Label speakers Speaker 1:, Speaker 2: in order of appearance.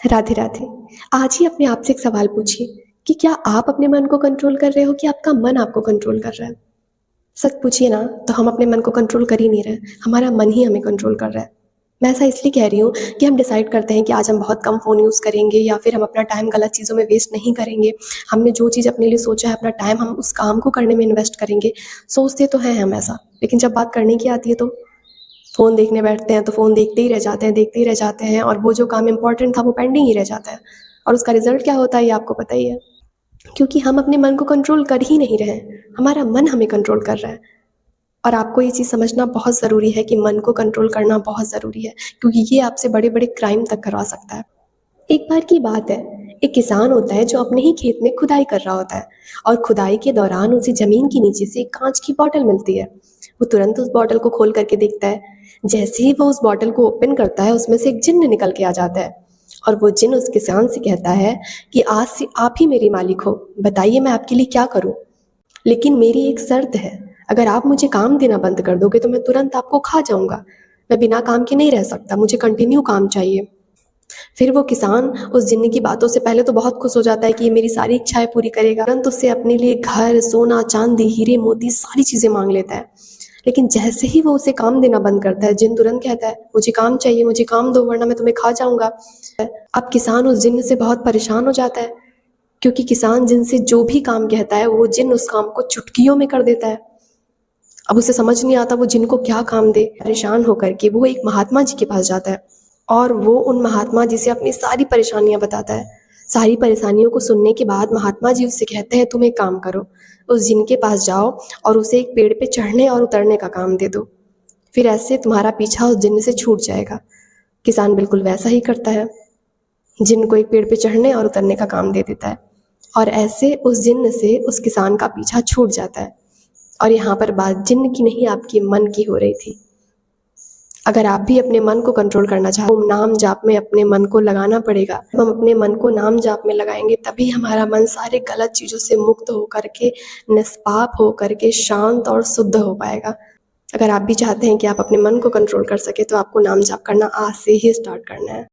Speaker 1: राधे राधे। आज ही अपने आप से एक सवाल पूछिए कि क्या आप अपने मन को कंट्रोल कर रहे हो कि आपका मन आपको कंट्रोल कर रहा है? सच पूछिए ना, तो हम अपने मन को कंट्रोल कर ही नहीं रहे, हमारा मन ही हमें कंट्रोल कर रहा है। मैं ऐसा इसलिए कह रही हूँ कि हम डिसाइड करते हैं कि आज हम बहुत कम फ़ोन यूज़ करेंगे या फिर हम अपना टाइम गलत चीज़ों में वेस्ट नहीं करेंगे। हमने जो चीज़ अपने लिए सोचा है, अपना टाइम हम उस काम को करने में इन्वेस्ट करेंगे। सोचते तो हैं हम ऐसा, लेकिन जब बात करने की आती है तो फ़ोन देखने बैठते हैं तो फ़ोन देखते ही रह जाते हैं, देखते ही रह जाते हैं और वो जो काम इम्पोर्टेंट था वो पेंडिंग ही रह जाता है। और उसका रिज़ल्ट क्या होता है ये आपको पता ही है। क्योंकि हम अपने मन को कंट्रोल कर ही नहीं रहे हैं, हमारा मन हमें कंट्रोल कर रहा है। और आपको ये चीज़ समझना बहुत ज़रूरी है कि मन को कंट्रोल करना बहुत ज़रूरी है, क्योंकि ये आपसे बड़े-बड़े क्राइम तक करवा सकता है। एक बार की बात है, एक किसान होता है जो अपने ही खेत में खुदाई कर रहा होता है और खुदाई के दौरान उसे ज़मीन के नीचे से एक काँच की बॉटल मिलती है। वो तुरंत उस बॉटल को खोल करके देखता है। जैसे ही वो उस बॉटल को ओपन करता है, उसमें से एक जिन्न निकल के आ जाता है और वो जिन्न उस किसान से कहता है कि आज से आप ही मेरे मालिक हो, बताइए मैं आपके लिए क्या करूँ? लेकिन मेरी एक शर्त है, अगर आप मुझे काम देना बंद कर दोगे तो मैं तुरंत आपको खा जाऊँगा। मैं बिना काम के नहीं रह सकता, मुझे कंटिन्यू काम चाहिए। फिर वो किसान उस जिन्न की बातों से पहले तो बहुत खुश हो जाता है कि ये मेरी सारी इच्छाएँ पूरी करेगा। तुरंत उससे अपने लिए घर, सोना, चांदी, हीरे, मोती सारी चीज़ें माँग लेता है। लेकिन जैसे ही वो उसे काम देना बंद करता है, जिन्न तुरंत कहता है, मुझे काम चाहिए, मुझे काम दो वरना मैं तुम्हें खा जाऊँगा। अब किसान उस जिन्न से बहुत परेशान हो जाता है, क्योंकि किसान जिन से जो भी काम कहता है, वो जिन्न उस काम को चुटकियों में कर देता है। अब उसे समझ नहीं आता वो जिन को क्या काम दे। परेशान होकर के वो एक महात्मा जी के पास जाता है और वो उन महात्मा जी से अपनी सारी परेशानियां बताता है। सारी परेशानियों को सुनने के बाद महात्मा जी उससे कहते हैं, तुम एक काम करो, उस जिन के पास जाओ और उसे एक पेड़ पे चढ़ने और उतरने का काम दे दो। फिर ऐसे तुम्हारा पीछा उस जिन से छूट जाएगा। किसान बिल्कुल वैसा ही करता है, जिन को एक पेड़ पे चढ़ने और उतरने का काम दे देता है और ऐसे उस जिन्न से उस किसान का पीछा छूट जाता है। और यहाँ पर बात जिन्न की नहीं, आपके मन की हो रही थी। अगर आप भी अपने मन को कंट्रोल करना चाहते हो, नाम जाप में अपने मन को लगाना पड़ेगा। हम अपने मन को नाम जाप में लगाएंगे तभी हमारा मन सारे गलत चीज़ों से मुक्त हो करके, निष्पाप हो करके, शांत और शुद्ध हो पाएगा। अगर आप भी चाहते हैं कि आप अपने मन को कंट्रोल कर सके तो आपको नाम जाप करना आज से ही स्टार्ट करना है।